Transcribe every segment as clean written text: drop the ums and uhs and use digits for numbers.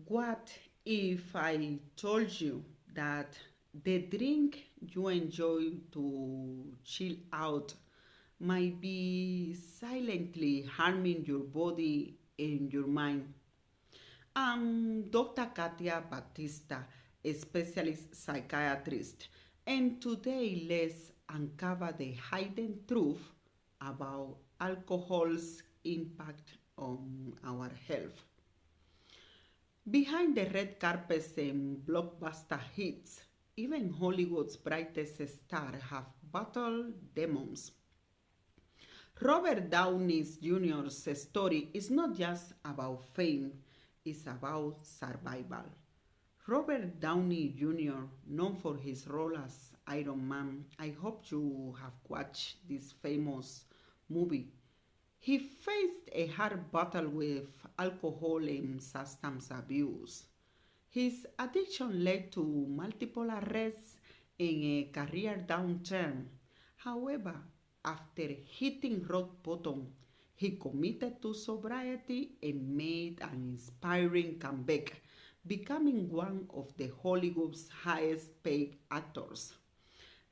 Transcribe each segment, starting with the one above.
What if I told you that the drink you enjoy to chill out might be silently harming your body and your mind? I'm Dr. Katia Batista, a specialist psychiatrist, and today let's uncover the hidden truth about alcohol's impact on our health. Behind the red carpets and blockbuster hits, even Hollywood's brightest stars have battled demons. Robert Downey Jr.'s story is not just about fame, it's about survival. Robert Downey Jr., known for his role as Iron Man, I hope you have watched this famous movie. He faced a hard battle with alcohol and substance abuse. His addiction led to multiple arrests and a career downturn. However, after hitting rock bottom, he committed to sobriety and made an inspiring comeback, becoming one of the Hollywood's highest paid actors.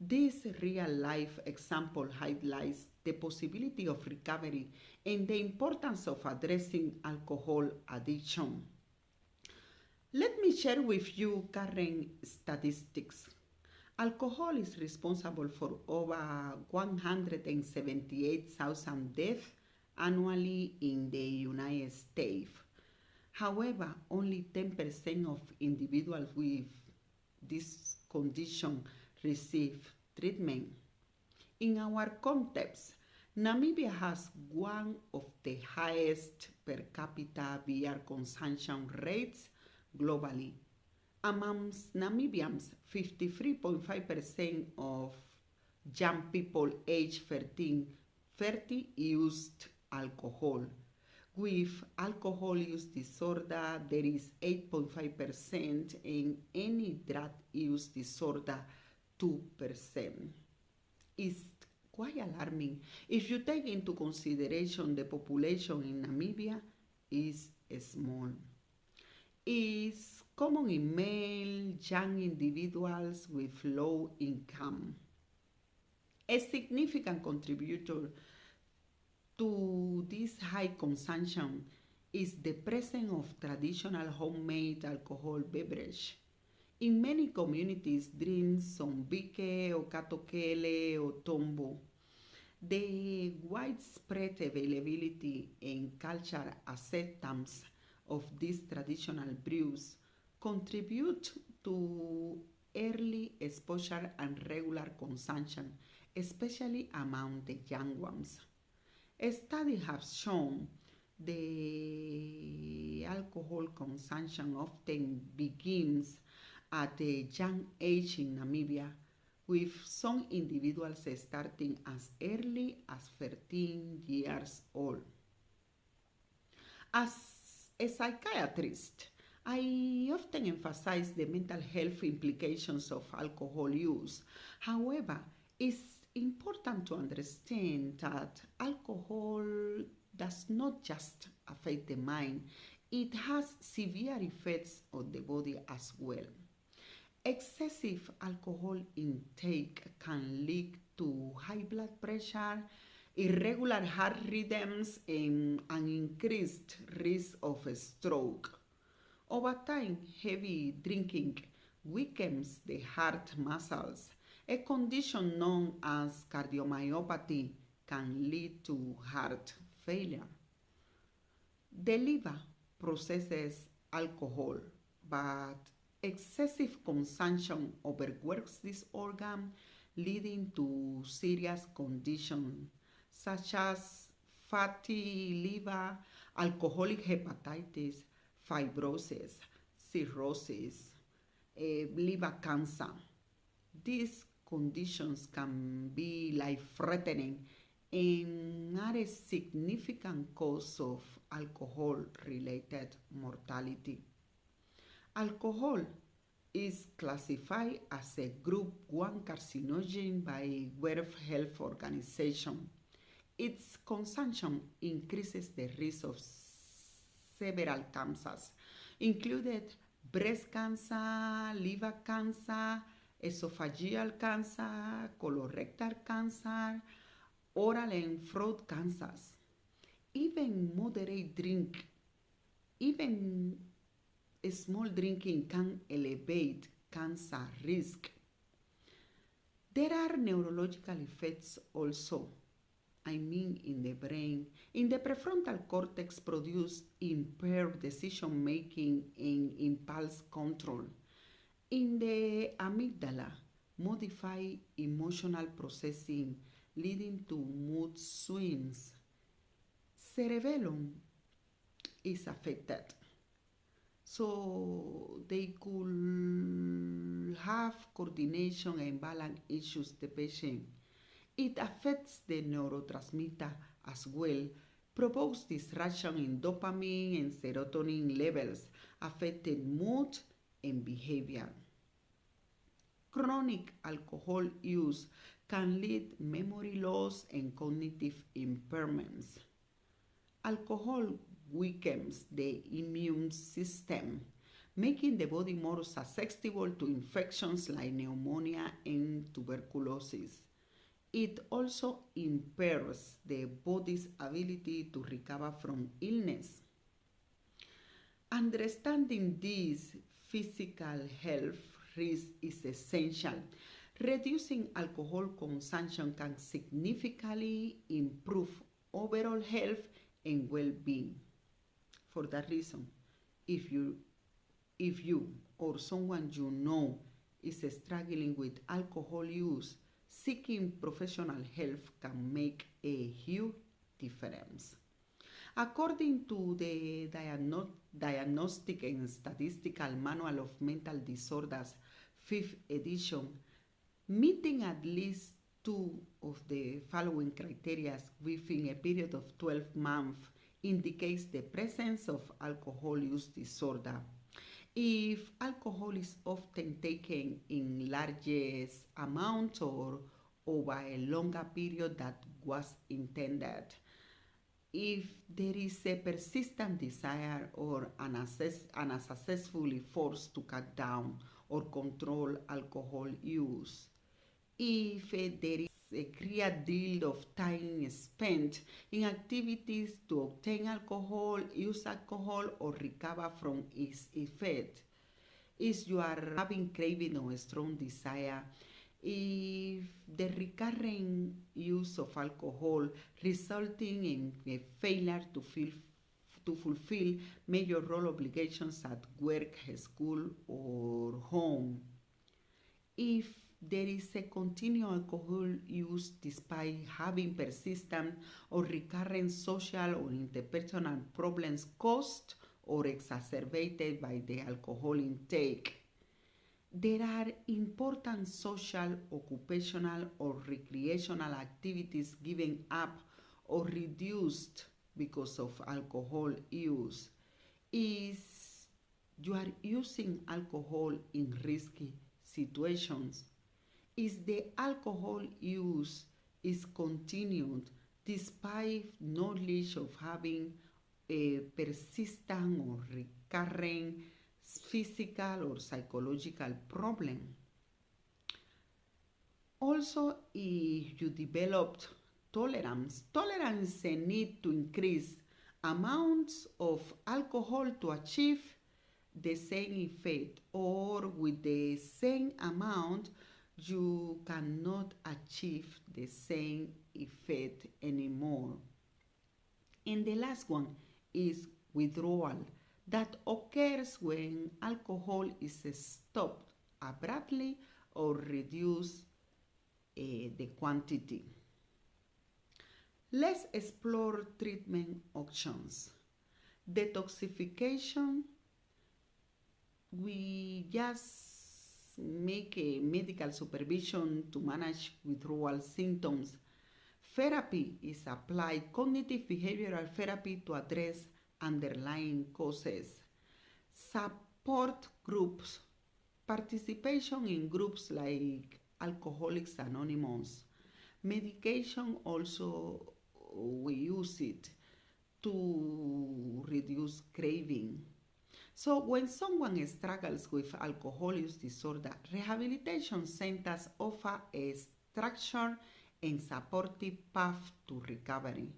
This real life example highlights the possibility of recovery and the importance of addressing alcohol addiction. Let me share with you current statistics. Alcohol is responsible for over 178,000 deaths annually in the United States. However, only 10% of individuals with this condition receive treatment. In our context, Namibia has one of the highest per capita beer consumption rates globally. Amongst Namibians, 53.5% of young people aged 30 used alcohol. With alcohol use disorder, there is 8.5%, and any drug use disorder, 2%. It's quite alarming if you take into consideration the population in Namibia is small. Is common in male young individuals with low income. A significant contributor to this high consumption is the presence of traditional homemade alcohol beverage. In many communities, drinks sombike or katokele or tombo. The widespread availability and cultural acceptance of these traditional brews contribute to early exposure and regular consumption, especially among the young ones. Studies have shown the alcohol consumption often begins at a young age in Namibia, with some individuals starting as early as 13 years old. As a psychiatrist, I often emphasize the mental health implications of alcohol use. However, it's important to understand that alcohol does not just affect the mind, it has severe effects on the body as well. Excessive alcohol intake can lead to high blood pressure, irregular heart rhythms, and an increased risk of a stroke. Over time, heavy drinking weakens the heart muscles. A condition known as cardiomyopathy can lead to heart failure. The liver processes alcohol, but excessive consumption overworks this organ, leading to serious conditions such as fatty liver, alcoholic hepatitis, fibrosis, cirrhosis, liver cancer. These conditions can be life-threatening and are a significant cause of alcohol-related mortality. Alcohol is classified as a Group 1 carcinogen by World Health Organization. Its consumption increases the risk of several cancers. included breast cancer, liver cancer, esophageal cancer, colorectal cancer, oral and throat cancers. Even moderate drink, even a small drinking can elevate cancer risk. There are neurological effects also. In the brain. In the prefrontal cortex produce impaired decision making and impulse control. In the amygdala, modify emotional processing, leading to mood swings. Cerebellum is affected. So they could have coordination and balance issues, the patient. It affects the neurotransmitter as well, provokes disruption in dopamine and serotonin levels, affecting mood and behavior. Chronic alcohol use can lead memory loss and cognitive impairments. Alcohol weakens the immune system, making the body more susceptible to infections like pneumonia and tuberculosis. It also impairs the body's ability to recover from illness. Understanding these physical health risks is essential. Reducing alcohol consumption can significantly improve overall health and well-being. For that reason, if you or someone you know is struggling with alcohol use, seeking professional help can make a huge difference. According to the Diagnostic and Statistical Manual of Mental Disorders, 5th edition, meeting at least two of the following criteria within a period of 12 months indicates the presence of alcohol use disorder. If alcohol is often taken in largest amount or over a longer period that was intended, if there is a persistent desire or an unsuccessful effort to cut down or control alcohol use, if there is a great deal of time spent in activities to obtain alcohol, use alcohol, or recover from its effect, if you are having craving or a strong desire, if the recurrent use of alcohol resulting in a failure to fulfill major role obligations at work, school, or home, if there is a continual alcohol use despite having persistent or recurrent social or interpersonal problems caused or exacerbated by the alcohol intake. There are important social, occupational, or recreational activities given up or reduced because of alcohol use. If you are using alcohol in risky situations, is the alcohol use is continued despite knowledge of having a persistent or recurrent physical or psychological problem. Also, if you developed tolerance is a need to increase amounts of alcohol to achieve the same effect, or with the same amount you cannot achieve the same effect anymore. And the last one is withdrawal, that occurs when alcohol is stopped abruptly or reduce the quantity. Let's explore treatment options. Detoxification, we just make a medical supervision to manage withdrawal symptoms. Therapy is applied, cognitive behavioral therapy to address underlying causes. Support groups, participation in groups like Alcoholics Anonymous. Medication also, we use it to reduce craving. So when someone struggles with alcohol use disorder, rehabilitation centers offer a structured and supportive path to recovery.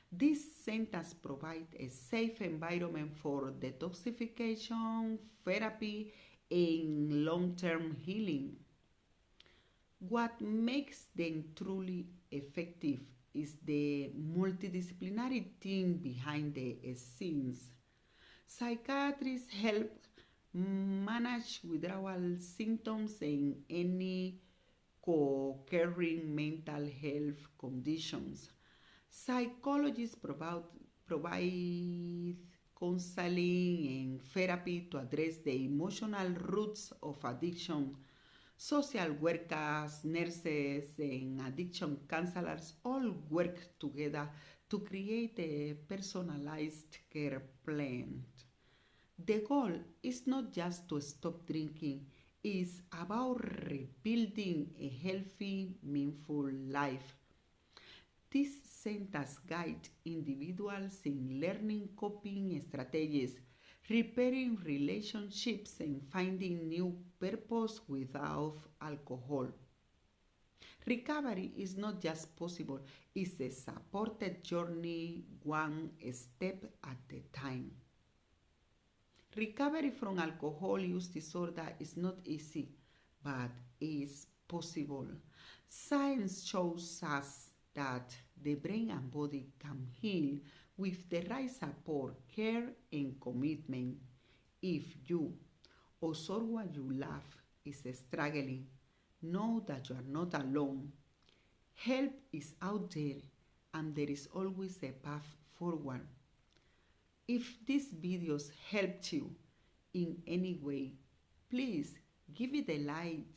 These centers provide a safe environment for detoxification, therapy, and long-term healing. What makes them truly effective is the multidisciplinary team behind the scenes. Psychiatrists help manage withdrawal symptoms and any co-occurring mental health conditions. Psychologists provide counseling and therapy to address the emotional roots of addiction. Social workers, nurses, and addiction counselors all work together to create a personalized care plan. The goal is not just to stop drinking, it's about rebuilding a healthy, meaningful life. These centers guide individuals in learning coping strategies, repairing relationships, and finding new purpose without alcohol. Recovery is not just possible, it's a supported journey, one step at a time. Recovery from alcohol use disorder is not easy, but is possible. Science shows us that the brain and body can heal with the right support, care, and commitment. If you or someone you love is struggling, know that you are not alone. Help is out there and there is always a path forward. If these videos helped you in any way, please give it a like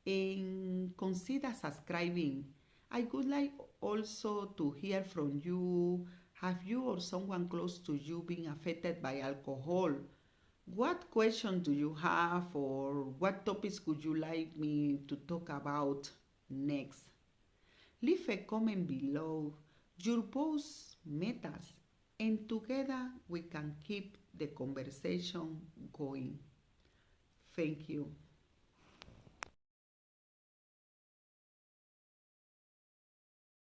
and consider subscribing. I would like also to hear from you. Have you or someone close to you been affected by alcohol? What questions do you have, or what topics would you like me to talk about next? Leave a comment below. Your voice matters, and together we can keep the conversation going. Thank you.